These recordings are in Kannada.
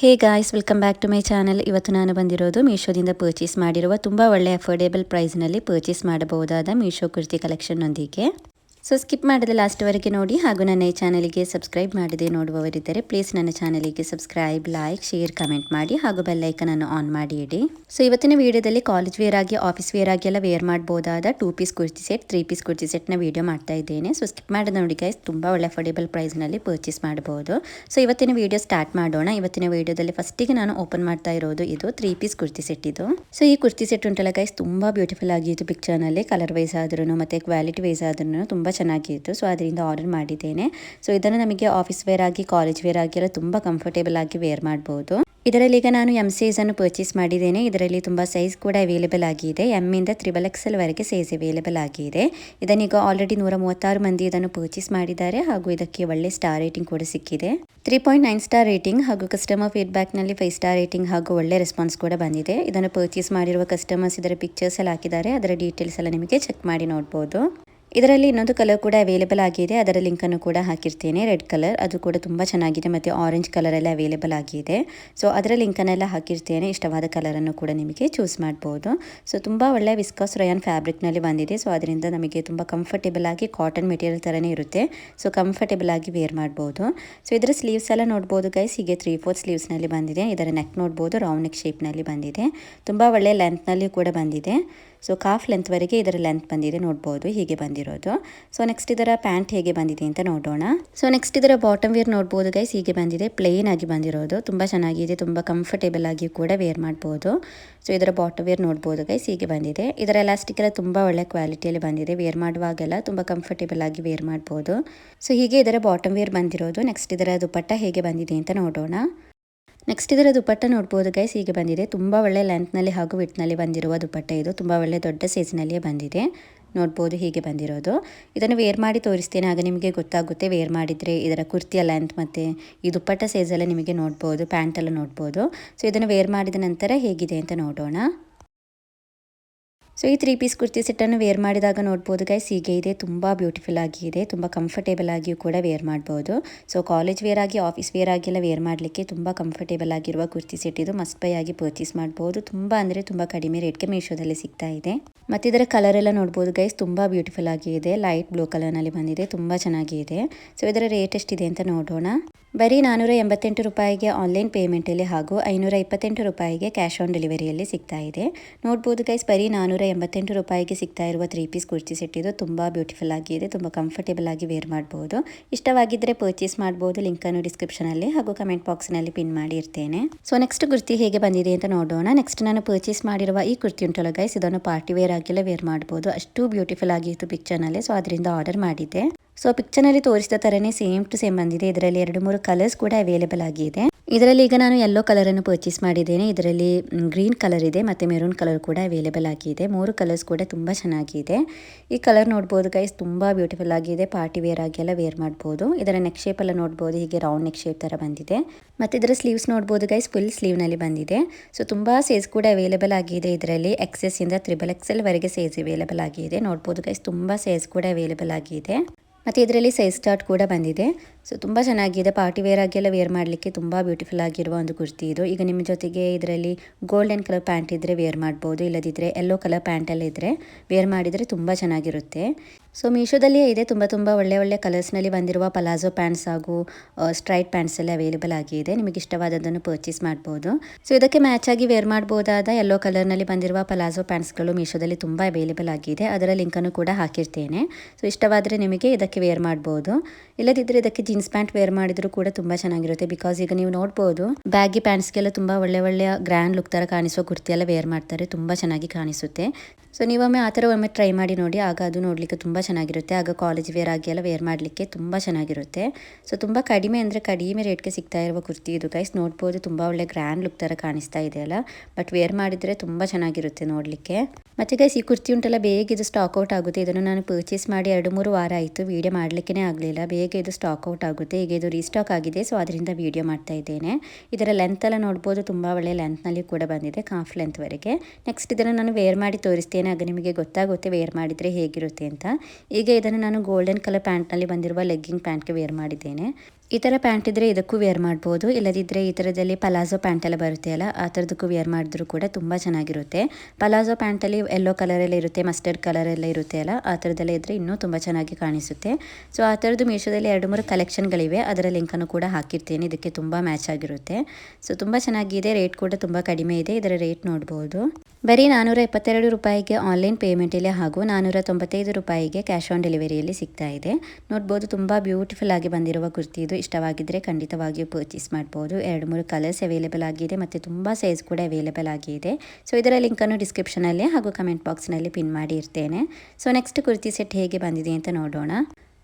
Hey guys, welcome back to my channel. ಇವತ್ತು ನಾನು ಬಂದಿರೋದು ಮೀಶೋದಿಂದ ಪರ್ಚೇಸ್ ಮಾಡಿರುವ ತುಂಬ ಒಳ್ಳೆ ಅಫೋರ್ಡೆಬಲ್ ಪ್ರೈಸ್ನಲ್ಲಿ ಪರ್ಚೇಸ್ ಮಾಡಬಹುದಾದ ಮೀಶೋ ಕುರ್ತಿ ಕಲೆಕ್ಷನ್ನೊಂದಿಗೆ. ಸೊ ಸ್ಕಿಪ್ ಮಾಡದೆ ಲಾಸ್ಟ್ವರೆಗೆ ನೋಡಿ, ಹಾಗೂ ನನ್ನ ಈ ಚಾನಲಿಗೆ ಸಬ್ಸ್ಕ್ರೈಬ್ ಮಾಡದೆ ನೋಡುವವರಿದ್ದರೆ ಪ್ಲೀಸ್ ನನ್ನ ಚಾನಲಿಗೆ ಸಬ್ಸ್ಕ್ರೈಬ್, ಲೈಕ್, ಶೇರ್, ಕಮೆಂಟ್ ಮಾಡಿ, ಹಾಗೂ ಬೆಲ್ ಐಕನ್ ಅನ್ನು ಆನ್ ಮಾಡಿ ಇಡಿ. ಸೊ ಇವತ್ತಿನ ವಿಡಿಯೋದಲ್ಲಿ ಕಾಲೇಜ್ ವೇರ್ ಆಗಿ, ಆಫೀಸ್ ವೇರ್ ಆಗಿ ಎಲ್ಲ ವೇರ್ ಮಾಡಬಹುದಾದ 2 piece kurti set, 3 piece kurti ಸೆಟ್ನ ವಿಡಿಯೋ ಮಾಡ್ತಾ ಇದ್ದೇನೆ. ಸೊ ಸ್ಕಿಪ್ ಮಾಡದೆ ನೋಡಿ ಗೈಸ್, ತುಂಬ ಒಳ್ಳೆ ಅಫೋರ್ಡೆಬಲ್ ಪ್ರೈಸ್ನಲ್ಲಿ ಪರ್ಚೇಸ್ ಮಾಡಬಹುದು. ಸೊ ಇವತ್ತಿನ ವಿಡಿಯೋ ಸ್ಟಾರ್ಟ್ ಮಾಡೋಣ. ಇವತ್ತಿನ ವಿಡಿಯೋದಲ್ಲಿ ಫಸ್ಟಿಗೆ ನಾನು ಓಪನ್ ಮಾಡ್ತಾ ಇರೋದು ಇದು 3 ಪೀಸ್ ಕುರ್ತಿ ಸೆಟ್ ಇದು. ಸೊ ಈ ಕುರ್ತಿ ಸೆಟ್ ಉಂಟಲ್ಲ ಗೈಸ್, ತುಂಬ ಬ್ಯೂಟಿಫುಲ್ ಆಗಿತ್ತು ಪಿಕ್ಚರ್ನಲ್ಲಿ. ಕಲರ್ ವೈಸ್ ಆದ್ರೂ ಮತ್ತೆ ಕ್ವಾಲಿಟಿ ವೈಸ್ ಆದ್ರೂ ತುಂಬ ಚೆನ್ನಾಗಿತ್ತು. ಸೊ ಅದರಿಂದ ಆರ್ಡರ್ ಮಾಡಿದ್ದೇನೆ. ಸೊ ಇದನ್ನು ನಮಗೆ ಆಫೀಸ್ ವೇರ್ ಆಗಿ, ಕಾಲೇಜ್ ವೇರ್ ಆಗಿ ಎಲ್ಲ ತುಂಬ ಕಂಫರ್ಟೇಬಲ್ ಆಗಿ ವೇರ್ ಮಾಡಬಹುದು. ಇದರಲ್ಲಿ ಈಗ ನಾನು ಎಂ ಸೈಜ್ ಅನ್ನು ಪರ್ಚೇಸ್ ಮಾಡಿದ್ದೇನೆ. ಇದರಲ್ಲಿ ತುಂಬ ಸೈಜ್ ಕೂಡ ಅವೈಲೇಬಲ್ ಆಗಿದೆ. ಎಮ್ ಇಂದ XXL ವರೆಗೆ ಸೈಜ್ ಅವೈಲೇಬಲ್ ಆಗಿದೆ. ಇದನ್ನೀಗ ಆಲ್ರೆಡಿ 136 ಮಂದಿ ಇದನ್ನು ಪರ್ಚೇಸ್ ಮಾಡಿದ್ದಾರೆ, ಹಾಗೂ ಇದಕ್ಕೆ ಒಳ್ಳೆ ಸ್ಟಾರ್ ರೇಟಿಂಗ್ ಕೂಡ ಸಿಕ್ಕಿದೆ. 3.9 ಸ್ಟಾರ್ ರೇಟಿಂಗ್, ಹಾಗೂ ಕಸ್ಟಮರ್ ಫೀಡ್ಬ್ಯಾಕ್ನಲ್ಲಿ 5 ಸ್ಟಾರ್ ರೇಟಿಂಗ್, ಹಾಗೂ ಒಳ್ಳೆ ರೆಸ್ಪಾನ್ಸ್ ಕೂಡ ಬಂದಿದೆ. ಇದನ್ನು ಪರ್ಚೇಸ್ ಮಾಡಿರುವ ಕಸ್ಟಮರ್ಸ್ ಇದರ ಪಿಕ್ಚರ್ಸ್ ಎಲ್ಲ ಹಾಕಿದ್ದಾರೆ. ಅದರ ಡೀಟೇಲ್ಸ್ ಎಲ್ಲ ನಿಮಗೆ ಚೆಕ್ ಮಾಡಿ ನೋಡ್ಬೋದು. ಇದರಲ್ಲಿ ಇನ್ನೊಂದು ಕಲರ್ ಕೂಡ ಅವೈಲೇಬಲ್ ಆಗಿದೆ. ಅದರ ಲಿಂಕ್ ಅನ್ನು ಕೂಡ ಹಾಕಿರ್ತೇನೆ. ರೆಡ್ ಕಲರ್, ಅದು ಕೂಡ ತುಂಬ ಚೆನ್ನಾಗಿದೆ. ಮತ್ತು ಆರೆಂಜ್ ಕಲರ್ ಎಲ್ಲ ಅವೈಲೇಬಲ್ ಆಗಿದೆ. ಸೊ ಅದರ ಲಿಂಕನ್ನೆಲ್ಲ ಹಾಕಿರ್ತೇನೆ. ಇಷ್ಟವಾದ ಕಲರನ್ನು ಕೂಡ ನಿಮಗೆ ಚೂಸ್ ಮಾಡ್ಬೋದು. ಸೊ ತುಂಬ ಒಳ್ಳೆ ವಿಸ್ಕಾಸ್ ರಯಾನ್ ಫ್ಯಾಬ್ರಿಕ್ನಲ್ಲಿ ಬಂದಿದೆ. ಸೊ ಅದರಿಂದ ನಮಗೆ ತುಂಬ ಕಂಫರ್ಟೇಬಲ್ ಆಗಿ ಕಾಟನ್ ಮೆಟೀರಿಯಲ್ ಥರನೇ ಇರುತ್ತೆ. ಸೊ ಕಂಫರ್ಟೇಬಲ್ ಆಗಿ ವೇರ್ ಮಾಡ್ಬೋದು. ಸೊ ಇದರ ಸ್ಲೀವ್ಸ್ ಎಲ್ಲ ನೋಡ್ಬೋದು ಗೈಸ್, ಹೀಗೆ 3/4 ಸ್ಲೀವ್ಸ್ನಲ್ಲಿ ಬಂದಿದೆ. ಇದರ ನೆಕ್ ನೋಡ್ಬೋದು, ರೌಂಡ್ ನೆಕ್ ಶೇಪ್ನಲ್ಲಿ ಬಂದಿದೆ. ತುಂಬ ಒಳ್ಳೆ ಲೆಂತ್ನಲ್ಲಿ ಕೂಡ ಬಂದಿದೆ. ಸೊ ಕಾಫ್ ಲೆಂತ್ವರೆಗೆ ಇದರ ಲೆಂತ್ ಬಂದಿದೆ, ನೋಡ್ಬೋದು ಹೀಗೆ ಬಂದಿರೋದು. ಸೊ ನೆಕ್ಸ್ಟ್ ಇದರ ಪ್ಯಾಂಟ್ ಹೇಗೆ ಬಂದಿದೆ ಅಂತ ನೋಡೋಣ. ಸೊ ನೆಕ್ಸ್ಟ್ ಇದರ ಬಾಟಮ್ ವೇರ್ ನೋಡ್ಬೋದು ಗೈಸ್, ಹೀಗೆ ಬಂದಿದೆ. ಪ್ಲೇನ್ ಆಗಿ ಬಂದಿರೋದು, ತುಂಬ ಚೆನ್ನಾಗಿದೆ. ತುಂಬ ಕಂಫರ್ಟೇಬಲ್ ಆಗಿ ಕೂಡ ವೇರ್ ಮಾಡ್ಬೋದು. ಸೊ ಇದರ ಬಾಟಮ್ ವೇರ್ ನೋಡ್ಬೋದು ಗೈಸ್, ಹೀಗೆ ಬಂದಿದೆ. ಇದರ ಎಲಾಸ್ಟಿಕ್ ಎಲ್ಲ ತುಂಬ ಒಳ್ಳೆ ಕ್ವಾಲಿಟಿಯಲ್ಲಿ ಬಂದಿದೆ. ವೇರ್ ಮಾಡುವಾಗೆಲ್ಲ ತುಂಬ ಕಂಫರ್ಟೇಬಲ್ ಆಗಿ ವೇರ್ ಮಾಡ್ಬೋದು. ಸೊ ಹೀಗೆ ಇದರ ಬಾಟಮ್ ವೇರ್ ಬಂದಿರೋದು. ನೆಕ್ಸ್ಟ್ ಇದರ ದುಪಟ್ಟ ಹೇಗೆ ಬಂದಿದೆ ಅಂತ ನೋಡೋಣ. ನೆಕ್ಸ್ಟ್ ಇದರ ದುಪಟ್ಟ ನೋಡ್ಬೋದು ಗೈಸ್, ಹೀಗೆ ಬಂದಿದೆ. ತುಂಬ ಒಳ್ಳೆ ಲೆಂತ್ನಲ್ಲಿ ಹಾಗೂ ವಿಡ್ತ್ನಲ್ಲಿ ಬಂದಿರುವ ದುಪಟ್ಟ ಇದು. ತುಂಬ ಒಳ್ಳೆ ದೊಡ್ಡ ಸೈಜ್ನಲ್ಲಿಯೇ ಬಂದಿದೆ, ನೋಡ್ಬೋದು ಹೀಗೆ ಬಂದಿರೋದು. ಇದನ್ನು ವೇರ್ ಮಾಡಿ ತೋರಿಸ್ತೇನೆ, ಆಗ ನಿಮಗೆ ಗೊತ್ತಾಗುತ್ತೆ. ವೇರ್ ಮಾಡಿದರೆ ಇದರ ಕುರ್ತಿಯ ಲೆಂತ್ ಮತ್ತು ಈ ದುಪಟ್ಟ ಸೈಜೆಲ್ಲ ನಿಮಗೆ ನೋಡ್ಬೋದು, ಪ್ಯಾಂಟೆಲ್ಲ ನೋಡ್ಬೋದು. ಸೊ ಇದನ್ನು ವೇರ್ ಮಾಡಿದ ನಂತರ ಹೇಗಿದೆ ಅಂತ ನೋಡೋಣ. ಸೊ ಈ 3 ಪೀಸ್ ಕುರ್ತಿ ಸೆಟ್ಟನ್ನು ವೇರ್ ಮಾಡಿದಾಗ ನೋಡ್ಬೋದು ಗೈಸ್, ಹೀಗೆ ಇದೆ. ತುಂಬ ಬ್ಯೂಟಿಫುಲ್ ಆಗಿದೆ. ತುಂಬ ಕಂಫರ್ಟೇಬಲ್ ಆಗಿಯೂ ಕೂಡ ವೇರ್ ಮಾಡ್ಬೋದು. ಸೊ ಕಾಲೇಜ್ ವೇರ್ ಆಗಿ, ಆಫೀಸ್ ವೇರ್ ಆಗಿ ಎಲ್ಲ ವೇರ್ ಮಾಡಲಿಕ್ಕೆ ತುಂಬ ಕಂಫರ್ಟೇಬಲ್ ಆಗಿರುವ ಕುರ್ತಿ ಸೆಟ್ ಇದು. ಮಸ್ಟ್ ಬೈ ಆಗಿ ಪರ್ಚೇಸ್ ಮಾಡ್ಬೋದು. ತುಂಬ ಅಂದರೆ ತುಂಬ ಕಡಿಮೆ ರೇಟ್ಗೆ ಮೀಶೋದಲ್ಲಿ ಸಿಗ್ತಾ ಇದೆ. ಮತ್ತು ಇದರ ಕಲರ್ ಎಲ್ಲ ನೋಡ್ಬೋದು ಗೈಸ್, ತುಂಬ ಬ್ಯೂಟಿಫುಲ್ ಆಗಿದೆ. ಲೈಟ್ ಬ್ಲೂ ಕಲರ್ನಲ್ಲಿ ಬಂದಿದೆ, ತುಂಬ ಚೆನ್ನಾಗಿದೆ. ಸೊ ಇದರ ರೇಟ್ ಎಷ್ಟಿದೆ ಅಂತ ನೋಡೋಣ. ಬರೀ 488 ರೂಪಾಯಿಗೆ ಆನ್ಲೈನ್ ಪೇಮೆಂಟಲ್ಲಿ, ಹಾಗೂ 528 ರೂಪಾಯಿಗೆ ಕ್ಯಾಶ್ ಆನ್ ಡೆಲಿವರಿಯಲ್ಲಿ ಸಿಗ್ತಾ ಇದೆ. ನೋಡ್ಬೋದು ಗೈಸ್, ಬರೀ 488 ರೂಪಾಯಿಗೆ ಸಿಗ್ತಾ ಇರುವ 3 ಪೀಸ್ ಕುರ್ತಿ ಸೆಟ್ ಇದು. ತುಂಬ ಬ್ಯೂಟಿಫುಲ್ ಆಗಿದೆ. ತುಂಬ ಕಂಫರ್ಟೇಬಲ್ ಆಗಿ ವೇರ್ ಮಾಡ್ಬೋದು. ಇಷ್ಟವಾಗಿದ್ದರೆ ಪರ್ಚೇಸ್ ಮಾಡ್ಬೋದು. ಲಿಂಕನ್ನು ಡಿಸ್ಕ್ರಿಪ್ಷನಲ್ಲಿ ಹಾಗೂ ಕಮೆಂಟ್ ಬಾಕ್ಸ್ನಲ್ಲಿ ಪಿನ್ ಮಾಡಿ ಇರ್ತೇನೆ. ಸೊ ನೆಕ್ಸ್ಟ್ ಕುರ್ತಿ ಹೇಗೆ ಬಂದಿದೆ ಅಂತ ನೋಡೋಣ. ನೆಕ್ಸ್ಟ್ ನಾನು ಪರ್ಚೇಸ್ ಮಾಡಿರುವ ಈ ಕುರ್ತಿ ಉಂಟಲ್ಲ ಗೈಸ್, ಇದನ್ನು ಪಾರ್ಟಿ ವೇರ್ ಆಗೆಲ್ಲ ವೇರ್ ಮಾಡ್ಬೋದು. ಅಷ್ಟು ಬ್ಯೂಟಿಫುಲ್ ಆಗಿತ್ತು ಪಿಕ್ಚರ್ನಲ್ಲಿ. ಸೊ ಅದರಿಂದ ಆರ್ಡರ್ ಮಾಡಿದ್ದೆ. ಸೊ ಪಿಕ್ಚರ್ನಲ್ಲಿ ತೋರಿಸಿದ ಥರನೇ ಸೇಮ್ ಟು ಸೇಮ್ ಬಂದಿದೆ. ಇದರಲ್ಲಿ 2-3 ಕಲರ್ಸ್ ಕೂಡ ಅವೈಲೇಬಲ್ ಆಗಿದೆ. ಇದರಲ್ಲಿ ಈಗ ನಾನು ಯೆಲ್ಲೋ ಕಲರನ್ನು ಪರ್ಚೇಸ್ ಮಾಡಿದ್ದೇನೆ. ಇದರಲ್ಲಿ ಗ್ರೀನ್ ಕಲರ್ ಇದೆ ಮತ್ತು ಮೆರೂನ್ ಕಲರ್ ಕೂಡ ಅವೈಲೇಬಲ್ ಆಗಿದೆ. 3 ಕಲರ್ಸ್ ಕೂಡ ತುಂಬ ಚೆನ್ನಾಗಿದೆ. ಈ ಕಲರ್ ನೋಡ್ಬೋದು ಗೈಸ್, ತುಂಬ ಬ್ಯೂಟಿಫುಲ್ ಆಗಿದೆ. ಪಾರ್ಟಿ ವೇರ್ ಆಗೆಲ್ಲ ವೇರ್ ಮಾಡ್ಬೋದು. ಇದರ ನೆಕ್ ಶೇಪ್ ಎಲ್ಲ ನೋಡ್ಬೋದು, ಹೀಗೆ ರೌಂಡ್ ನೆಕ್ ಶೇಪ್ ಥರ ಬಂದಿದೆ. ಮತ್ತು ಇದರ ಸ್ಲೀವ್ಸ್ ನೋಡ್ಬೋದು ಗೈಸ್, ಫುಲ್ ಸ್ಲೀವ್ನಲ್ಲಿ ಬಂದಿದೆ. ಸೊ ತುಂಬ ಸೈಜ್ ಕೂಡ ಅವೈಲೇಬಲ್ ಆಗಿದೆ. ಇದರಲ್ಲಿ XS ಇಂದ XXL ವರೆಗೆ ಸೈಜ್ ಅವೈಲೇಬಲ್ ಆಗಿದೆ. ನೋಡ್ಬೋದು ಗೈಸ್, ತುಂಬ ಸೈಜ್ ಕೂಡ ಅವೈಲೇಬಲ್ ಆಗಿದೆ. ಮತ್ತು ಇದರಲ್ಲಿ ಸೈಜ್ ಚಾರ್ಟ್ ಕೂಡ ಬಂದಿದೆ. ಸೊ ತುಂಬ ಚೆನ್ನಾಗಿದೆ. ಪಾರ್ಟಿ ವೇರ್ ಆಗೆಲ್ಲ ವೇರ್ ಮಾಡಲಿಕ್ಕೆ ತುಂಬ ಬ್ಯೂಟಿಫುಲ್ ಆಗಿರುವ ಒಂದು ಕುರ್ತಿ ಇದು. ಈಗ ನಿಮ್ಮ ಜೊತೆಗೆ ಇದರಲ್ಲಿ ಗೋಲ್ಡನ್ ಕಲರ್ ಪ್ಯಾಂಟ್ ಇದ್ದರೆ ವೇರ್ ಮಾಡ್ಬೋದು. ಇಲ್ಲದಿದ್ದರೆ ಯೆಲ್ಲೋ ಕಲರ್ ಪ್ಯಾಂಟೆಲ್ಲ ಇದ್ದರೆ ವೇರ್ ಮಾಡಿದರೆ ತುಂಬ ಚೆನ್ನಾಗಿರುತ್ತೆ. ಸೊ ಮೀಶೋದಲ್ಲಿಯೇ ಇದೆ. ತುಂಬ ಒಳ್ಳೆ ಕಲರ್ಸ್ನಲ್ಲಿ ಬಂದಿರುವ ಪಲಾಜೋ ಪ್ಯಾಂಟ್ಸ್ ಹಾಗೂ ಸ್ಟ್ರೈಟ್ ಪ್ಯಾಂಟ್ಸ್ ಎಲ್ಲ ಅವೈಲೇಬಲ್ ಆಗಿದೆ. ನಿಮಗೆ ಇಷ್ಟವಾದದ್ದನ್ನು ಪರ್ಚೇಸ್ ಮಾಡ್ಬೋದು. ಸೊ ಇದಕ್ಕೆ ಮ್ಯಾಚ್ ಆಗಿ ವೇರ್ ಮಾಡ್ಬೋದಾದ ಯೆಲ್ಲೋ ಕಲರ್ನಲ್ಲಿ ಬಂದಿರುವ ಪಲಾಜೋ ಪ್ಯಾಂಟ್ಸ್ಗಳು ಮೀಶೋದಲ್ಲಿ ತುಂಬ ಅವೈಲೇಬಲ್ ಆಗಿದೆ. ಅದರ ಲಿಂಕನ್ನು ಕೂಡ ಹಾಕಿರ್ತೇನೆ. ಸೊ ಇಷ್ಟವಾದರೆ ನಿಮಗೆ ಇದಕ್ಕೆ ವೇರ್ ಮಾಡ್ಬೋದು. ಇಲ್ಲದಿದ್ದರೆ ಇದಕ್ಕೆ ಜೀನ್ಸ್ ಪ್ಯಾಂಟ್ ವೇರ್ ಮಾಡಿದರೂ ಕೂಡ ತುಂಬ ಚೆನ್ನಾಗಿರುತ್ತೆ. ಬಿಕಾಸ್ ಈಗ ನೀವು ನೋಡ್ಬೋದು, ಬ್ಯಾಗಿ ಪ್ಯಾಂಟ್ಸ್ಗೆಲ್ಲ ತುಂಬ ಒಳ್ಳೆಯ ಗ್ರ್ಯಾಂಡ್ ಲುಕ್ ಥರ ಕಾಣಿಸೋ ಕುರ್ತಿ ಎಲ್ಲ ವೇರ್ ಮಾಡ್ತಾರೆ. ತುಂಬ ಚೆನ್ನಾಗಿ ಕಾಣಿಸುತ್ತೆ. ಸೊ ನೀವೊಮ್ಮೆ ಆ ಥರ ಒಮ್ಮೆ ಟ್ರೈ ಮಾಡಿ ನೋಡಿ, ಆಗ ಅದು ನೋಡಲಿಕ್ಕೆ ತುಂಬ ಚೆನ್ನಾಗಿರುತ್ತೆ. ಆಗ ಕಾಲೇಜ್ ವೇರ್ ಆಗಿ ಎಲ್ಲ ವೇರ್ ಮಾಡಲಿಕ್ಕೆ ತುಂಬ ಚೆನ್ನಾಗಿರುತ್ತೆ. ಸೊ ತುಂಬ ಕಡಿಮೆ ಅಂದರೆ ಕಡಿಮೆ ರೇಟ್ಗೆ ಸಿಗ್ತಾ ಇರುವ ಕುರ್ತಿ ಇದು ಗೈಸ್. ನೋಡ್ಬೋದು, ತುಂಬ ಒಳ್ಳೆ ಗ್ರ್ಯಾಂಡ್ ಲುಕ್ ಥರ ಕಾಣಿಸ್ತಾ ಇದೆಯಲ್ಲ. ಬಟ್ ವೇರ್ ಮಾಡಿದರೆ ತುಂಬ ಚೆನ್ನಾಗಿರುತ್ತೆ ನೋಡಲಿಕ್ಕೆ. ಮತ್ತು ಗೈಸ್, ಈ ಕುರ್ತಿ ಉಂಟಲ್ಲ, ಬೇಗ ಇದು ಸ್ಟಾಕ್ ಔಟ್ ಆಗುತ್ತೆ. ಇದನ್ನು ನಾನು ಪರ್ಚೇಸ್ ಮಾಡಿ 2-3 ವಾರ ಆಯಿತು. ವೀಡಿಯೋ ಮಾಡಲಿಕ್ಕೇ ಆಗಲಿಲ್ಲ. ಬೇಗ ಇದು ಸ್ಟಾಕ್ ಔಟ್ ಆಗುತ್ತೆ. ಈಗ ಇದು ರೀಸ್ಟಾಕ್ ಆಗಿದೆ. ಸೊ ಅದರಿಂದ ವೀಡಿಯೋ ಮಾಡ್ತಾ ಇದ್ದೇನೆ. ಇದರ ಲೆಂತ್ ಎಲ್ಲ ನೋಡ್ಬೋದು, ತುಂಬ ಒಳ್ಳೆ ಲೆಂತ್ನಲ್ಲಿ ಕೂಡ ಬಂದಿದೆ, ಕಾಫ್ ಲೆಂತ್ವರೆಗೆ. ನೆಕ್ಸ್ಟ್ ಇದನ್ನು ನಾನು ವೇರ್ ಮಾಡಿ ತೋರಿಸ್ತೇನೆ, ಆಗ ನಿಮಗೆ ಗೊತ್ತಾಗುತ್ತೆ ವೇರ್ ಮಾಡಿದರೆ ಹೇಗಿರುತ್ತೆ ಅಂತ. ಈಗ ಇದನ್ನು ನಾನು ಗೋಲ್ಡನ್ ಕಲರ್ ಪ್ಯಾಂಟ್ನಲ್ಲಿ ಬಂದಿರುವ ಲೆಗ್ಗಿಂಗ್ ಪ್ಯಾಂಟ್ಗೆ ವೇರ್ ಮಾಡಿದ್ದೇನೆ. ಈ ಥರ ಪ್ಯಾಂಟ್ ಇದ್ದರೆ ಇದಕ್ಕೂ ವೇರ್ ಮಾಡ್ಬೋದು, ಇಲ್ಲದಿದ್ದರೆ ಈ ಥರದಲ್ಲಿ ಪಲಾಜೋ ಪ್ಯಾಂಟ್ ಎಲ್ಲ ಬರುತ್ತೆ ಅಲ್ಲ, ಆ ಥರದಕ್ಕೂ ವೇರ್ ಮಾಡಿದ್ರೂ ಕೂಡ ತುಂಬ ಚೆನ್ನಾಗಿರುತ್ತೆ. ಪಲಾಜೋ ಪ್ಯಾಂಟಲ್ಲಿ ಯೆಲ್ಲೋ ಕಲರೆಲ್ಲ ಇರುತ್ತೆ, ಮಸ್ಟರ್ಡ್ ಕಲರೆಲ್ಲ ಇರುತ್ತೆ ಅಲ್ಲ, ಆ ಥರದ್ದೆಲ್ಲ ಇದ್ದರೆ ಇನ್ನೂ ತುಂಬ ಚೆನ್ನಾಗಿ ಕಾಣಿಸುತ್ತೆ. ಸೊ ಆ ಥರದ್ದು ಮೀಶೋದಲ್ಲಿ 2-3 ಕಲೆಕ್ಷನ್ಗಳಿವೆ, ಅದರ ಲಿಂಕನ್ನು ಕೂಡ ಹಾಕಿರ್ತೀನಿ. ಇದಕ್ಕೆ ತುಂಬ ಮ್ಯಾಚ್ ಆಗಿರುತ್ತೆ. ಸೊ ತುಂಬ ಚೆನ್ನಾಗಿದೆ, ರೇಟ್ ಕೂಡ ತುಂಬ ಕಡಿಮೆ ಇದೆ. ಇದರ ರೇಟ್ ನೋಡ್ಬೋದು. ಬರೀ 472 ರೂಪಾಯಿಗೆ ಆನ್ಲೈನ್ ಪೇಮೆಂಟಲ್ಲಿ ಹಾಗೂ 495 ರೂಪಾಯಿಗೆ ಕ್ಯಾಶ್ ಆನ್ ಡೆಲಿವರಿಯಲ್ಲಿ ಸಿಗ್ತಾ ಇದೆ. ನೋಡ್ಬೋದು, ತುಂಬ ಬ್ಯೂಟಿಫುಲ್ ಆಗಿ ಬಂದಿರುವ ಕುರ್ತಿ ಇದು. ಇಷ್ಟವಾಗಿದ್ದರೆ ಖಂಡಿತವಾಗಿಯೂ ಪರ್ಚೇಸ್ ಮಾಡ್ಬೋದು. 2-3 ಕಲರ್ಸ್ ಅವೈಲೇಬಲ್ ಆಗಿದೆ ಮತ್ತು ತುಂಬ ಸೈಜ್ ಕೂಡ ಅವೈಲೇಬಲ್ ಆಗಿದೆ. ಸೊ ಇದರ ಲಿಂಕನ್ನು ಡಿಸ್ಕ್ರಿಪ್ಷನಲ್ಲಿ ಹಾಗೂ ಕಮೆಂಟ್ ಬಾಕ್ಸ್ನಲ್ಲಿ ಪಿನ್ ಮಾಡಿ ಇರ್ತೇನೆ. ಸೊ ನೆಕ್ಸ್ಟ್ ಕುರ್ತಿ ಸೆಟ್ ಹೇಗೆ ಬಂದಿದೆ ಅಂತ ನೋಡೋಣ.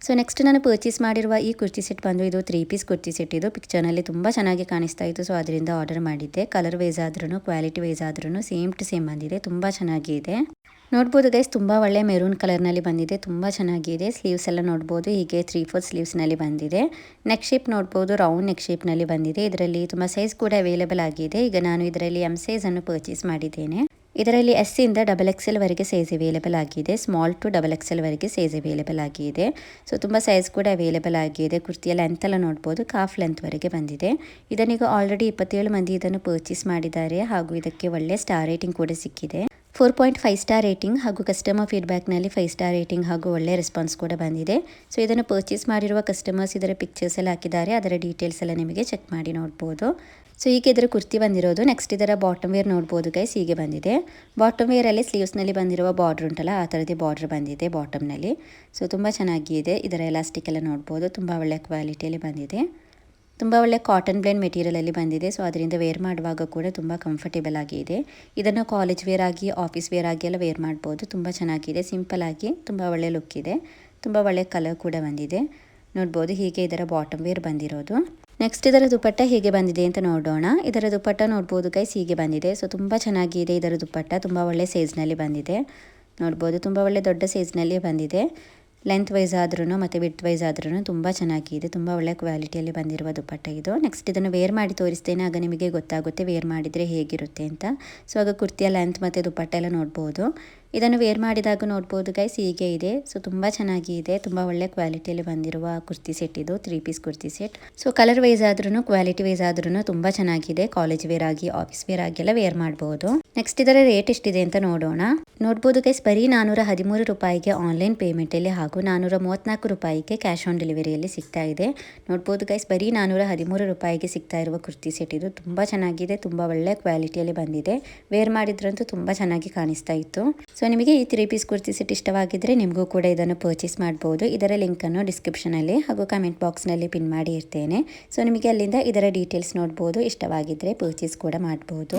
ಸೊ ನೆಕ್ಸ್ಟ್ ನಾನು ಪರ್ಚೇಸ್ ಮಾಡಿರುವ ಈ ಕುರ್ತಿ ಸೆಟ್ ಬಂದು ಇದು 3 ಪೀಸ್ ಕುರ್ತಿ ಸೆಟ್. ಇದು ಪಿಕ್ಚರ್ನಲ್ಲಿ ತುಂಬ ಚೆನ್ನಾಗಿ ಕಾಣಿಸ್ತಾ ಇತ್ತು, ಸೊ ಅದರಿಂದ ಆರ್ಡರ್ ಮಾಡಿದ್ದೆ. ಕಲರ್ ವೈಸ್ ಆದ್ರೂ ಕ್ವಾಲಿಟಿ ವೈಸ್ ಆದ್ರೂ ಸೇಮ್ ಟು ಸೇಮ್ ಬಂದಿದೆ, ತುಂಬ ಚೆನ್ನಾಗಿದೆ. ನೋಡ್ಬೋದು ಗೈಸ್, ತುಂಬ ಒಳ್ಳೆ ಮೆರೂನ್ ಕಲರ್ನಲ್ಲಿ ಬಂದಿದೆ, ತುಂಬ ಚೆನ್ನಾಗಿದೆ. ಸ್ಲೀವ್ಸ್ ಎಲ್ಲ ನೋಡ್ಬೋದು, ಹೀಗೆ 3/4 ಸ್ಲೀವ್ಸ್ನಲ್ಲಿ ಬಂದಿದೆ. ನೆಕ್ ಶೇಪ್ ನೋಡ್ಬೋದು, ರೌಂಡ್ ನೆಕ್ ಶೇಪ್ನಲ್ಲಿ ಬಂದಿದೆ. ಇದರಲ್ಲಿ ತುಂಬ ಸೈಜ್ ಕೂಡ ಅವೈಲೇಬಲ್ ಆಗಿದೆ. ಈಗ ನಾನು ಇದರಲ್ಲಿ ಎಮ್ ಸೈಜನ್ನು ಪರ್ಚೇಸ್ ಮಾಡಿದ್ದೇನೆ. ಇದರಲ್ಲಿ S ಇಂದ XXL ವರೆಗೆ ಸೈಜ್ ಅವೈಲೇಬಲ್ ಆಗಿದೆ, ಸ್ಮಾಲ್ ಟು XXL ವರೆಗೆ ಸೈಜ್ ಅವೈಲೇಬಲ್ ಆಗಿದೆ. ಸೊ ತುಂಬ ಸೈಜ್ ಕೂಡ ಅವೈಲೇಬಲ್ ಆಗಿದೆ. ಕುರ್ತಿಯ ಲೆಂತ್ ಎಲ್ಲ ನೋಡ್ಬೋದು, ಕಾಫ್ ಲೆಂತ್ ವರೆಗೆ ಬಂದಿದೆ. ಇದನ್ನೀಗ ಆಲ್ರೆಡಿ 27 ಮಂದಿ ಇದನ್ನು ಪರ್ಚೇಸ್ ಮಾಡಿದ್ದಾರೆ ಹಾಗೂ ಇದಕ್ಕೆ ಒಳ್ಳೆ ಸ್ಟಾರ್ ರೇಟಿಂಗ್ ಕೂಡ ಸಿಕ್ಕಿದೆ. 4.5 ಸ್ಟಾರ್ ರೇಟಿಂಗ್ ಹಾಗೂ ಕಸ್ಟಮರ್ ಫೀಡ್ಬ್ಯಾಕ್ನಲ್ಲಿ 5 ಸ್ಟಾರ್ ರೇಟಿಂಗ್ ಹಾಗೂ ಒಳ್ಳೆ ರೆಸ್ಪಾನ್ಸ್ ಕೂಡ ಬಂದಿದೆ. ಸೊ ಇದನ್ನು ಪರ್ಚೇಸ್ ಮಾಡಿರುವ ಕಸ್ಟಮರ್ಸ್ ಇದರ ಪಿಕ್ಚರ್ಸ್ ಎಲ್ಲ ಹಾಕಿದ್ದಾರೆ, ಅದರ ಡೀಟೇಲ್ಸ್ ಎಲ್ಲ ನಿಮಗೆ ಚೆಕ್ ಮಾಡಿ ನೋಡ್ಬೋದು. ಸೊ ಹೀಗೆ ಇದರ ಕುರ್ತಿ ಬಂದಿರೋದು. ನೆಕ್ಸ್ಟ್ ಇದರ ಬಾಟಮ್ ವೇರ್ ನೋಡ್ಬೋದು ಗೈಸ್, ಹೀಗೆ ಬಂದಿದೆ. ಬಾಟಮ್ ವೇರಲ್ಲಿ ಸ್ಲೀವ್ಸ್ನಲ್ಲಿ ಬಂದಿರುವ ಬಾರ್ಡ್ರ್ ಉಂಟಲ್ಲ, ಆ ಥರದೇ ಬಾರ್ಡ್ರ್ ಬಂದಿದೆ ಬಾಟಮ್ನಲ್ಲಿ. ಸೊ ತುಂಬ ಚೆನ್ನಾಗಿದೆ. ಇದರ ಎಲಾಸ್ಟಿಕ್ ಎಲ್ಲ ನೋಡ್ಬೋದು, ತುಂಬ ಒಳ್ಳೆ ಕ್ವಾಲಿಟಿಯಲ್ಲಿ ಬಂದಿದೆ. ತುಂಬ ಒಳ್ಳೆ ಕಾಟನ್ ಬ್ಲೆಂಡ್ ಮೆಟೀರಿಯಲಲ್ಲಿ ಬಂದಿದೆ. ಸೊ ಅದರಿಂದ ವೇರ್ ಮಾಡುವಾಗ ಕೂಡ ತುಂಬ ಕಂಫರ್ಟೇಬಲ್ ಆಗಿದೆ. ಇದನ್ನು ಕಾಲೇಜ್ ವೇರ್ ಆಗಿ, ಆಫೀಸ್ ವೇರ್ ಆಗಿ ಎಲ್ಲ ವೇರ್ ಮಾಡ್ಬೋದು. ತುಂಬ ಚೆನ್ನಾಗಿದೆ, ಸಿಂಪಲ್ ಆಗಿ ತುಂಬ ಒಳ್ಳೆ ಲುಕ್ ಇದೆ. ತುಂಬ ಒಳ್ಳೆ ಕಲರ್ ಕೂಡ ಬಂದಿದೆ. ನೋಡ್ಬೋದು, ಹೀಗೆ ಇದರ ಬಾಟಮ್ ವೇರ್ ಬಂದಿರೋದು. ನೆಕ್ಸ್ಟ್ ಇದರ ದುಪ್ಪಟ್ಟ ಹೇಗೆ ಬಂದಿದೆ ಅಂತ ನೋಡೋಣ. ಇದರ ದುಪ್ಪಟ್ಟ ನೋಡ್ಬೋದು ಗೈಸ್, ಹೀಗೆ ಬಂದಿದೆ. ಸೊ ತುಂಬ ಚೆನ್ನಾಗಿದೆ ಇದರ ದುಪ್ಪಟ್ಟ, ತುಂಬ ಒಳ್ಳೆ ಸೈಜ್ನಲ್ಲಿ ಬಂದಿದೆ. ನೋಡ್ಬೋದು, ತುಂಬ ಒಳ್ಳೆ ದೊಡ್ಡ ಸೈಜ್ನಲ್ಲಿ ಬಂದಿದೆ. ಲೆಂತ್ ವೈಸ್ ಆದ್ರೂ ಮತ್ತು ವಿಡ್ತ್ ವೈಸ್ ಆದ್ರೂ ತುಂಬ ಚೆನ್ನಾಗಿದೆ. ತುಂಬ ಒಳ್ಳೆ ಕ್ವಾಲಿಟಿಯಲ್ಲಿ ಬಂದಿರುವ ದುಪ್ಪಟ್ಟ ಇದು. ನೆಕ್ಸ್ಟ್ ಇದನ್ನು ವೇರ್ ಮಾಡಿ ತೋರಿಸ್ತೇನೆ, ಆಗ ನಿಮಗೆ ಗೊತ್ತಾಗುತ್ತೆ ವೇರ್ ಮಾಡಿದರೆ ಹೇಗಿರುತ್ತೆ ಅಂತ. ಸೊ ಆಗ ಕುರ್ತಿಯ ಲೆಂತ್ ಮತ್ತು ದುಪ್ಪಟ್ಟ ಎಲ್ಲ ನೋಡ್ಬೋದು. ಇದನ್ನು ವೇರ್ ಮಾಡಿದಾಗ ನೋಡ್ಬೋದು ಗೈಸ್, ಹೀಗೆ ಇದೆ. ಸೊ ತುಂಬ ಚೆನ್ನಾಗಿದೆ, ತುಂಬ ಒಳ್ಳೆ ಕ್ವಾಲಿಟಿಯಲ್ಲಿ ಬಂದಿರುವ ಕುರ್ತಿ ಸೆಟ್ ಇದು, 3 piece kurti set. So colour wise ಆದ್ರೂ ಕ್ವಾಲಿಟಿ ವೈಸ್ ಆದ್ರೂ ತುಂಬ ಚೆನ್ನಾಗಿದೆ. ಕಾಲೇಜ್ ವೇರ್ ಆಗಿ, ಆಫೀಸ್ ವೇರ್ ಆಗಿ ಎಲ್ಲ ವೇರ್ ಮಾಡ್ಬೋದು. ನೆಕ್ಸ್ಟ್ ಇದರ ರೇಟ್ ಎಷ್ಟಿದೆ ಅಂತ ನೋಡೋಣ. ನೋಡ್ಬೋದು ಗೈಸ್, ಬರೀ 413 ರೂಪಾಯಿಗೆ ಆನ್ಲೈನ್ ಪೇಮೆಂಟಲ್ಲಿ ಹಾಗೂ 434 ರೂಪಾಯಿಗೆ ಕ್ಯಾಶ್ ಆನ್ ಡೆಲಿವರಿಯಲ್ಲಿ ಸಿಗ್ತಾ ಇದೆ. ನೋಡ್ಬೋದು ಗೈಸ್, ಬರೀ 413 ರೂಪಾಯಿಗೆ ಸಿಗ್ತಾ ಇರುವ ಕುರ್ತಿ ಸೆಟ್ ಇದು. ತುಂಬ ಚೆನ್ನಾಗಿದೆ, ತುಂಬ ಒಳ್ಳೆ ಕ್ವಾಲಿಟಿಯಲ್ಲಿ ಬಂದಿದೆ. ವೇರ್ ಮಾಡಿದ್ರಂತೂ ತುಂಬ ಚೆನ್ನಾಗಿ ಕಾಣಿಸ್ತಾ ಇತ್ತು. ಸೊ ನಿಮಗೆ ಈ 3 ಪೀಸ್ ಕುರ್ತಿ ಸೆಟ್ ಇಷ್ಟವಾಗಿದ್ದರೆ ನಿಮಗೂ ಕೂಡ ಇದನ್ನು ಪರ್ಚೇಸ್ ಮಾಡ್ಬೋದು. ಇದರ ಲಿಂಕನ್ನು ಡಿಸ್ಕ್ರಿಪ್ಷನಲ್ಲಿ ಹಾಗೂ ಕಮೆಂಟ್ ಬಾಕ್ಸ್ನಲ್ಲಿ ಪಿನ್ ಮಾಡಿ ಇರ್ತೇನೆ. ಸೊ ನಿಮಗೆ ಅಲ್ಲಿಂದ ಇದರ ಡೀಟೇಲ್ಸ್ ನೋಡ್ಬೋದು. ಇಷ್ಟವಾಗಿದ್ದರೆ ಪರ್ಚೇಸ್ ಕೂಡ ಮಾಡ್ಬೋದು.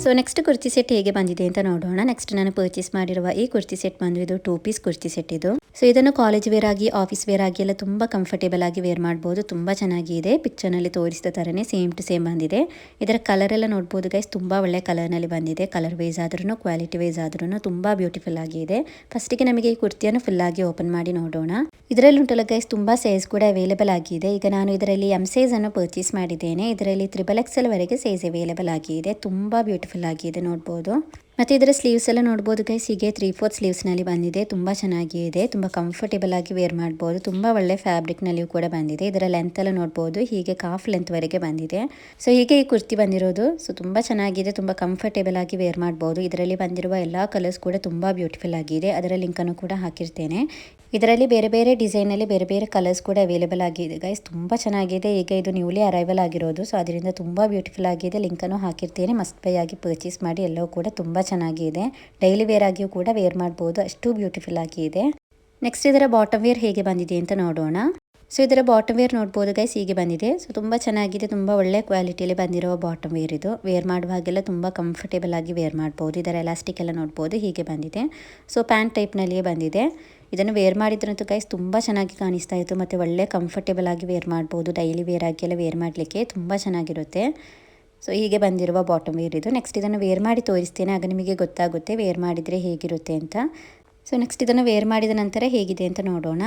ಸೊ ನೆಕ್ಸ್ಟ್ ಕುರ್ತಿ ಸೆಟ್ ಹೇಗೆ ಬಂದಿದೆ ಅಂತ ನೋಡೋಣ. ನೆಕ್ಸ್ಟ್ ನಾನು ಪರ್ಚೇಸ್ ಮಾಡಿರುವ ಈ ಕುರ್ತಿ ಸೆಟ್ ಬಂದು ಇದು 2 ಪೀಸ್ ಕುರ್ತಿ ಸೆಟ್ ಇದು. ಸೊ ಇದನ್ನು ಕಾಲೇಜ್ ವೇರ್ ಆಗಿ, ಆಫೀಸ್ ವೇರ್ ಆಗಿ ಎಲ್ಲ ತುಂಬ ಕಂಫರ್ಟೇಬಲ್ ಆಗಿ ವೇರ್ ಮಾಡ್ಬೋದು. ತುಂಬ ಚೆನ್ನಾಗಿದೆ, ಪಿಕ್ಚರ್ನಲ್ಲಿ ತೋರಿಸಿದ ಥರನೇ ಸೇಮ್ ಟು ಸೇಮ್ ಬಂದಿದೆ. ಇದರ ಕಲರ್ ಎಲ್ಲ ನೋಡ್ಬೋದು ಗೈಸ್, ತುಂಬ ಒಳ್ಳೆ ಕಲರ್ನಲ್ಲಿ ಬಂದಿದೆ. ಕಲರ್ ವೈಸ್ ಆದ್ರೂ ಕ್ವಾಲಿಟಿ ವೈಸ್ ಆದ್ರೂ ತುಂಬ ಬ್ಯೂಟಿಫುಲ್ ಆಗಿದೆ. ಫಸ್ಟಿಗೆ ನಮಗೆ ಈ ಕುರ್ತಿಯನ್ನು ಫುಲ್ ಆಗಿ ಓಪನ್ ಮಾಡಿ ನೋಡೋಣ. ಇದರಲ್ಲಿ ಉಂಟಲ್ಲ ಗೈಸ್, ತುಂಬ ಸೈಜ್ ಕೂಡ ಅವೈಲೇಬಲ್ ಆಗಿದೆ. ಈಗ ನಾನು ಇದರಲ್ಲಿ ಎಮ್ ಸೈಜ್ ಅನ್ನು ಪರ್ಚೇಸ್ ಮಾಡಿದ್ದೇನೆ. ಇದರಲ್ಲಿ XXL ವರೆಗೆ ಸೈಜ್ ಅವೈಲೇಬಲ್ ಆಗಿದೆ. ತುಂಬ ಬ್ಯೂಟಿಫುಲ್ ಆಗಿದೆ ನೋಡ್ಬೋದು. ಮತ್ತು ಇದರ ಸ್ಲೀವ್ಸ್ ಎಲ್ಲ ನೋಡ್ಬೋದು ಗೈಸ್, ಹೀಗೆ 3/4 ಸ್ಲೀವ್ಸ್ನಲ್ಲಿ ಬಂದಿದೆ. ತುಂಬ ಚೆನ್ನಾಗಿದೆ, ತುಂಬ ಕಂಫರ್ಟೇಬಲ್ ಆಗಿ ವೇರ್ ಮಾಡ್ಬೋದು. ತುಂಬ ಒಳ್ಳೆ ಫ್ಯಾಬ್ರಿಕ್ನಲ್ಲಿಯೂ ಕೂಡ ಬಂದಿದೆ. ಇದರ ಲೆಂತ್ ಎಲ್ಲ ನೋಡ್ಬೋದು, ಹೀಗೆ ಕಾಫ್ ಲೆಂತ್ವರೆಗೆ ಬಂದಿದೆ. ಸೊ ಹೀಗೆ ಈ ಕುರ್ತಿ ಬಂದಿರೋದು. ಸೊ ತುಂಬ ಚೆನ್ನಾಗಿದೆ, ತುಂಬ ಕಂಫರ್ಟೇಬಲ್ ಆಗಿ ವೇರ್ ಮಾಡ್ಬೋದು. ಇದರಲ್ಲಿ ಬಂದಿರುವ ಎಲ್ಲ ಕಲರ್ಸ್ ಕೂಡ ತುಂಬ ಬ್ಯೂಟಿಫುಲ್ ಆಗಿದೆ. ಅದರ ಲಿಂಕನ್ನು ಕೂಡ ಹಾಕಿರ್ತೇನೆ. ಇದರಲ್ಲಿ ಬೇರೆ ಬೇರೆ ಡಿಸೈನಲ್ಲಿ ಬೇರೆ ಬೇರೆ ಕಲರ್ಸ್ ಕೂಡ ಅವೈಲೇಬಲ್ ಆಗಿದೆ ಗೈಸ್, ತುಂಬ ಚೆನ್ನಾಗಿದೆ. ಈಗ ಇದು ನ್ಯೂಲಿ ಅರೈವಲ್ ಆಗಿರೋದು, ಸೊ ಅದರಿಂದ ತುಂಬ ಬ್ಯೂಟಿಫುಲ್ ಆಗಿದೆ. ಲಿಂಕನ್ನು ಹಾಕಿರ್ತೇನೆ, ಮಸ್ಟ್ ಬೈ ಆಗಿ ಪರ್ಚೇಸ್ ಮಾಡಿ. ಎಲ್ಲವೂ ಕೂಡ ತುಂಬ ಚೆನ್ನಾಗಿದೆ. ಡೈಲಿ ವೇರ್ ಆಗಿಯೂ ಕೂಡ ವೇರ್ ಮಾಡ್ಬೋದು, ಅಷ್ಟು ಬ್ಯೂಟಿಫುಲ್ ಆಗಿದೆ. ನೆಕ್ಸ್ಟ್ ಇದರ ಬಾಟಮ್ ವೇರ್ ಹೇಗೆ ಬಂದಿದೆ ಅಂತ ನೋಡೋಣ. ಸೊ ಇದರ ಬಾಟಮ್ ವೇರ್ ನೋಡ್ಬೋದು ಗೈಸ್, ಹೀಗೆ ಬಂದಿದೆ. ಸೊ ತುಂಬ ಚೆನ್ನಾಗಿದೆ, ತುಂಬ ಒಳ್ಳೆ ಕ್ವಾಲಿಟಿಯಲ್ಲಿ ಬಂದಿರೋ ಬಾಟಮ್ ವೇರ್ ಇದು. ವೇರ್ ಮಾಡುವಾಗೆಲ್ಲ ತುಂಬ ಕಂಫರ್ಟೇಬಲ್ ಆಗಿ ವೇರ್ ಮಾಡ್ಬೋದು. ಇದರ ಎಲಾಸ್ಟಿಕ್ ಎಲ್ಲ ನೋಡ್ಬೋದು, ಹೀಗೆ ಬಂದಿದೆ. ಸೊ ಪ್ಯಾಂಟ್ ಟೈಪ್ನಲ್ಲಿಯೇ ಬಂದಿದೆ. ಇದನ್ನು ವೇರ್ ಮಾಡಿದ್ರಂತೂ ಗೈಸ್ ತುಂಬ ಚೆನ್ನಾಗಿ ಕಾಣಿಸ್ತಾ ಇತ್ತು ಮತ್ತು ಒಳ್ಳೆ ಕಂಫರ್ಟೇಬಲ್ ಆಗಿ ವೇರ್ ಮಾಡ್ಬೋದು. ಡೈಲಿ ವೇರ್ ಆಗಿ ಎಲ್ಲ ವೇರ್ ಮಾಡಲಿಕ್ಕೆ ತುಂಬ ಚೆನ್ನಾಗಿರುತ್ತೆ. ಸೊ ಹೀಗೆ ಬಂದಿರುವ ಬಾಟಮ್ ವೇರ್ ಇದು. ನೆಕ್ಸ್ಟ್ ಇದನ್ನು ವೇರ್ ಮಾಡಿ ತೋರಿಸ್ತೇನೆ, ಆಗ ನಿಮಗೆ ಗೊತ್ತಾಗುತ್ತೆ ವೇರ್ ಮಾಡಿದರೆ ಹೇಗಿರುತ್ತೆ ಅಂತ. ಸೊ ನೆಕ್ಸ್ಟ್ ಇದನ್ನು ವೇರ್ ಮಾಡಿದ ನಂತರ ಹೇಗಿದೆ ಅಂತ ನೋಡೋಣ.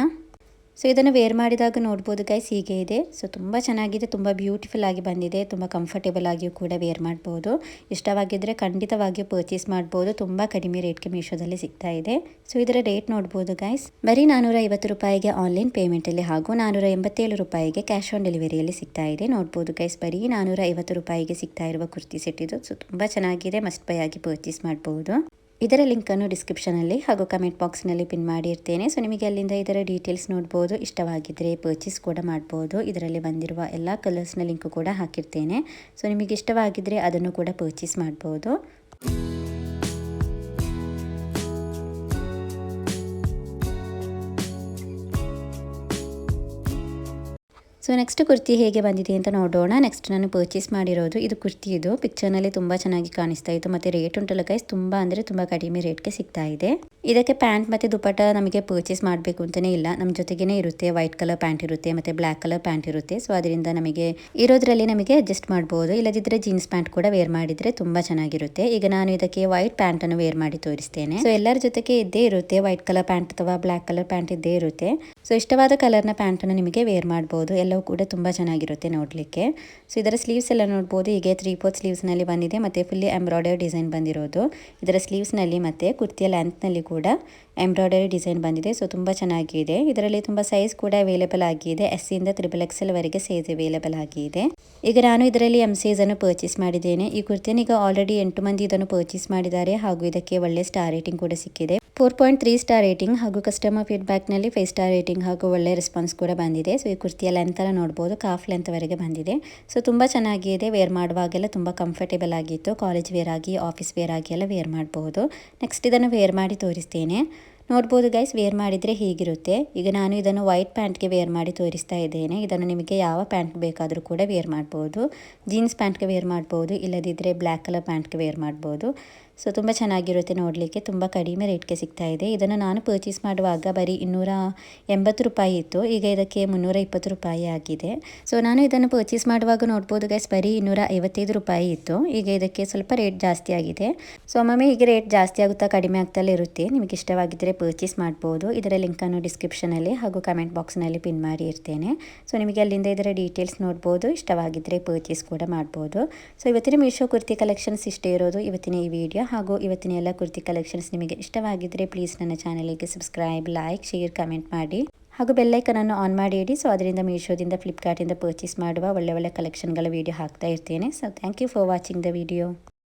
ಸೊ ಇದನ್ನು ವೇರ್ ಮಾಡಿದಾಗ ನೋಡ್ಬೋದು ಗೈಸ್ ಹೀಗೆ ಇದೆ. ಸೊ ತುಂಬ ಚೆನ್ನಾಗಿದೆ, ತುಂಬ ಬ್ಯೂಟಿಫುಲ್ ಆಗಿ ಬಂದಿದೆ, ತುಂಬ ಕಂಫರ್ಟೇಬಲ್ ಆಗಿಯೂ ಕೂಡ ವೇರ್ ಮಾಡ್ಬೋದು. ಇಷ್ಟವಾಗಿದ್ದರೆ ಖಂಡಿತವಾಗಿಯೂ ಪರ್ಚೇಸ್ ಮಾಡ್ಬೋದು. ತುಂಬ ಕಡಿಮೆ ರೇಟ್ಗೆ ಮೀಶೋದಲ್ಲಿ ಸಿಗ್ತಾ ಇದೆ. ಸೊ ಇದರ ರೇಟ್ ನೋಡ್ಬೋದು ಗೈಸ್, ಬರೀ 450 ರೂಪಾಯಿಗೆ ಆನ್ಲೈನ್ ಪೇಮೆಂಟಲ್ಲಿ ಹಾಗೂ 487 ರೂಪಾಯಿಗೆ ಕ್ಯಾಶ್ ಆನ್ ಡೆಲಿವರಿಯಲ್ಲಿ ಸಿಗ್ತಾ ಇದೆ. ನೋಡ್ಬೋದು ಗೈಸ್, ಬರೀ 450 ರೂಪಾಯಿಗೆ ಸಿಗ್ತಾ ಇರುವ ಕುರ್ತಿ ಸೆಟ್ ಇದು. ಸೊ ತುಂಬ ಚೆನ್ನಾಗಿದೆ, ಮಸ್ಟ್ ಬೈ ಆಗಿ ಪರ್ಚೇಸ್ ಮಾಡ್ಬೋದು. ಇದರ ಲಿಂಕನ್ನು ಡಿಸ್ಕ್ರಿಪ್ಷನಲ್ಲಿ ಹಾಗೂ ಕಮೆಂಟ್ ಬಾಕ್ಸ್ನಲ್ಲಿ ಪಿನ್ ಮಾಡಿರ್ತೇನೆ. ಸೊ ನಿಮಗೆ ಅಲ್ಲಿಂದ ಇದರ ಡೀಟೇಲ್ಸ್ ನೋಡ್ಬೋದು. ಇಷ್ಟವಾಗಿದ್ದರೆ ಪರ್ಚೇಸ್ ಕೂಡ ಮಾಡ್ಬೋದು. ಇದರಲ್ಲಿ ಬಂದಿರುವ ಎಲ್ಲ ಕಲರ್ಸ್ನ ಲಿಂಕು ಕೂಡ ಹಾಕಿರ್ತೇನೆ. ಸೊ ನಿಮಗೆ ಇಷ್ಟವಾಗಿದ್ದರೆ ಅದನ್ನು ಕೂಡ ಪರ್ಚೇಸ್ ಮಾಡ್ಬೋದು. ಸೊ ನೆಕ್ಸ್ಟ್ ಕುರ್ತಿ ಹೇಗೆ ಬಂದಿದೆ ಅಂತ ನೋಡೋಣ. ನೆಕ್ಸ್ಟ್ ನಾನು ಪರ್ಚೇಸ್ ಮಾಡಿರೋದು ಇದು ಕುರ್ತಿ. ಇದು ಪಿಕ್ಚರ್ನಲ್ಲಿ ತುಂಬ ಚೆನ್ನಾಗಿ ಕಾಣಿಸ್ತಾ ಇತ್ತು. ಮತ್ತು ರೇಟ್ ಉಂಟಲ್ಲ ಗೈಸ್, ತುಂಬ ಅಂದರೆ ತುಂಬ ಕಡಿಮೆ ರೇಟ್ಗೆ ಸಿಗ್ತಾ ಇದೆ. ಇದಕ್ಕೆ ಪ್ಯಾಂಟ್ ಮತ್ತು ದುಪಟ್ಟ ನಮಗೆ ಪರ್ಚೇಸ್ ಮಾಡಬೇಕು ಅಂತಲೇ ಇಲ್ಲ, ನಮ್ಮ ಜೊತೆಗೇ ಇರುತ್ತೆ. ವೈಟ್ ಕಲರ್ ಪ್ಯಾಂಟ್ ಇರುತ್ತೆ ಮತ್ತು ಬ್ಲ್ಯಾಕ್ ಕಲರ್ ಪ್ಯಾಂಟ್ ಇರುತ್ತೆ. ಸೊ ಅದರಿಂದ ನಮಗೆ ಇರೋದ್ರಲ್ಲಿ ನಮಗೆ ಅಡ್ಜಸ್ಟ್ ಮಾಡ್ಬೋದು. ಇಲ್ಲದಿದ್ದರೆ ಜೀನ್ಸ್ ಪ್ಯಾಂಟ್ ಕೂಡ ವೇರ್ ಮಾಡಿದರೆ ತುಂಬ ಚೆನ್ನಾಗಿರುತ್ತೆ. ಈಗ ನಾನು ಇದಕ್ಕೆ ವೈಟ್ ಪ್ಯಾಂಟನ್ನು ವೇರ್ ಮಾಡಿ ತೋರಿಸ್ತೇನೆ. ಸೊ ಎಲ್ಲರ ಜೊತೆಗೆ ಇದ್ದೇ ಇರುತ್ತೆ, ವೈಟ್ ಕಲರ್ ಪ್ಯಾಂಟ್ ಅಥವಾ ಬ್ಲ್ಯಾಕ್ ಕಲರ್ ಪ್ಯಾಂಟ್ ಇದ್ದೇ ಇರುತ್ತೆ. ಸೊ ಇಷ್ಟವಾದ ಕಲರ್ನ ಪ್ಯಾಂಟನ್ನು ನಿಮಗೆ ವೇರ್ ಮಾಡ್ಬೋದು. ಎಲ್ಲವೂ ಕೂಡ ತುಂಬ ಚೆನ್ನಾಗಿರುತ್ತೆ ನೋಡಲಿಕ್ಕೆ. ಸೊ ಇದರ ಸ್ಲೀವ್ಸ್ ಎಲ್ಲ ನೋಡ್ಬೋದು, ಹೀಗೆ 3/4 ಸ್ಲೀವ್ಸ್ನಲ್ಲಿ ಬಂದಿದೆ ಮತ್ತು ಫುಲ್ಲಿ ಎಂಬ್ರಾಯ್ಡರಿ ಡಿಸೈನ್ ಬಂದಿರೋದು. ಇದರ ಸ್ಲೀವ್ಸ್ನಲ್ಲಿ ಮತ್ತು ಕುರ್ತಿಯ ಲೆಂತ್ನಲ್ಲಿ ಕೂಡ ಎಂಬ್ರಾಯ್ಡರಿ ಡಿಸೈನ್ ಬಂದಿದೆ. ಸೊ ತುಂಬ ಚೆನ್ನಾಗಿದೆ. ಇದರಲ್ಲಿ ತುಂಬ ಸೈಜ್ ಕೂಡ ಅವೈಲೇಬಲ್ ಆಗಿದೆ. ಎಸ್ ಇಂದ XXL ವರೆಗೆ ಸೈಜ್ ಅವೈಲೇಬಲ್ ಆಗಿದೆ. ಈಗ ನಾನು ಇದರಲ್ಲಿ ಎಂ ಸೈಜನ್ನು ಪರ್ಚೇಸ್ ಮಾಡಿದ್ದೇನೆ. ಈ ಕುರ್ತಿಯನ್ನು ಈಗ ಆಲ್ರೆಡಿ 8 ಮಂದಿ ಇದನ್ನು ಪರ್ಚೇಸ್ ಮಾಡಿದ್ದಾರೆ ಹಾಗೂ ಇದಕ್ಕೆ ಒಳ್ಳೆ ಸ್ಟಾರ್ ರೇಟಿಂಗ್ ಕೂಡ ಸಿಕ್ಕಿದೆ. 4.3 ಸ್ಟಾರ್ ರೇಟಿಂಗ್ ಹಾಗೂ ಕಸ್ಟಮರ್ ಫೀಡ್ಬ್ಯಾಕ್ನಲ್ಲಿ 5 ಸ್ಟಾರ್ ರೇಟಿಂಗ್ ಹಾಗೂ ಒಳ್ಳೆ ರೆಸ್ಪಾನ್ಸ್ ಕೂಡ ಬಂದಿದೆ. ಸೊ ಈ ಕುರ್ತಿಯ ಲೆಂತ್ ಎಲ್ಲ ನೋಡ್ಬೋದು, ಕಾಫ್ ಲೆಂತ್ ವರೆಗೆ ಬಂದಿದೆ. ಸೊ ತುಂಬ ಚೆನ್ನಾಗಿದೆ, ವೇರ್ ಮಾಡುವಾಗೆಲ್ಲ ತುಂಬ ಕಂಫರ್ಟೇಬಲ್ ಆಗಿತ್ತು. ಕಾಲೇಜ್ ವೇರ್ ಆಗಿ, ಆಫೀಸ್ ವೇರ್ ಆಗಿ ಎಲ್ಲ ವೇರ್ ಮಾಡಬಹುದು. ನೆಕ್ಸ್ಟ್ ಇದನ್ನು ವೇರ್ ಮಾಡಿ ತೋರಿಸ್ತೇನೆ. ನೋಡ್ಬೋದು ಗೈಸ್, ವೇರ್ ಮಾಡಿದರೆ ಹೀಗಿರುತ್ತೆ. ಈಗ ನಾನು ಇದನ್ನು ವೈಟ್ ಪ್ಯಾಂಟ್ಗೆ ವೇರ್ ಮಾಡಿ ತೋರಿಸ್ತಾ ಇದ್ದೇನೆ. ಇದನ್ನು ನಿಮಗೆ ಯಾವ ಪ್ಯಾಂಟ್ ಬೇಕಾದರೂ ಕೂಡ ವೇರ್ ಮಾಡ್ಬೋದು. ಜೀನ್ಸ್ ಪ್ಯಾಂಟ್ಗೆ ವೇರ್ ಮಾಡ್ಬೋದು, ಇಲ್ಲದಿದ್ದರೆ ಬ್ಲ್ಯಾಕ್ ಕಲರ್ ಪ್ಯಾಂಟ್ಗೆ ವೇರ್ ಮಾಡ್ಬೋದು. ಸೊ ತುಂಬ ಚೆನ್ನಾಗಿರುತ್ತೆ ನೋಡಲಿಕ್ಕೆ, ತುಂಬ ಕಡಿಮೆ ರೇಟ್ಗೆ ಸಿಗ್ತಾ ಇದೆ. ಇದನ್ನು ನಾನು ಪರ್ಚೇಸ್ ಮಾಡುವಾಗ ಬರೀ 280 ರೂಪಾಯಿ ಇತ್ತು, ಈಗ ಇದಕ್ಕೆ 320 ರೂಪಾಯಿ ಆಗಿದೆ. ಸೊ ನಾನು ಇದನ್ನು ಪರ್ಚೇಸ್ ಮಾಡುವಾಗ ನೋಡ್ಬೋದು ಗೈಸ್, ಬರೀ 255 ರೂಪಾಯಿ ಇತ್ತು, ಈಗ ಇದಕ್ಕೆ ಸ್ವಲ್ಪ ರೇಟ್ ಜಾಸ್ತಿ ಆಗಿದೆ. ಸೊ ಒಮ್ಮೊಮ್ಮೆ ಹೀಗೆ ರೇಟ್ ಜಾಸ್ತಿ ಆಗುತ್ತಾ ಕಡಿಮೆ ಆಗ್ತಲೇ ಇರುತ್ತೆ. ನಿಮಗೆ ಇಷ್ಟವಾಗಿದ್ದರೆ ಪರ್ಚೇಸ್ ಮಾಡ್ಬೋದು. ಇದರ ಲಿಂಕನ್ನು ಡಿಸ್ಕ್ರಿಪ್ಷನಲ್ಲಿ ಹಾಗೂ ಕಮೆಂಟ್ ಬಾಕ್ಸ್ನಲ್ಲಿ ಪಿನ್ ಮಾಡಿ ಇರ್ತೇನೆ. ಸೊ ನಿಮಗೆ ಅಲ್ಲಿಂದ ಇದರ ಡೀಟೇಲ್ಸ್ ನೋಡ್ಬೋದು. ಇಷ್ಟವಾಗಿದ್ದರೆ ಪರ್ಚೇಸ್ ಕೂಡ ಮಾಡ್ಬೋದು. ಸೊ ಇವತ್ತಿನ ಮೀಶೋ ಕುರ್ತಿ ಕಲೆಕ್ಷನ್ಸ್ ಇಷ್ಟೇ ಇರೋದು ಇವತ್ತಿನ ಈ ವಿಡಿಯೋ. ಹಾಗೂ ಇವತ್ತಿನ ಎಲ್ಲ ಕುರ್ತಿ ಕಲೆಕ್ಷನ್ಸ್ ನಿಮಗೆ ಇಷ್ಟವಾಗಿದ್ದರೆ ಪ್ಲೀಸ್ ನನ್ನ ಚಾನಲಿಗೆ ಸಬ್ಸ್ಕ್ರೈಬ್, ಲೈಕ್, ಶೇರ್, ಕಮೆಂಟ್ ಮಾಡಿ ಹಾಗೂ ಬೆಲ್ಲೈಕನನ್ನು ಆನ್ ಮಾಡಿ ಇಡಿ. ಸೊ ಅದರಿಂದ ಮೀಶೋದಿಂದ, ಫ್ಲಿಪ್ಕಾರ್ಟಿಂದ ಪರ್ಚೇಸ್ ಮಾಡುವ ಒಳ್ಳೆ ಒಳ್ಳೆ ಕಲೆಕ್ಷನ್ಗಳ ವಿಡಿಯೋ ಹಾಕ್ತಾ ಇರ್ತೇನೆ. So thank you for watching the video.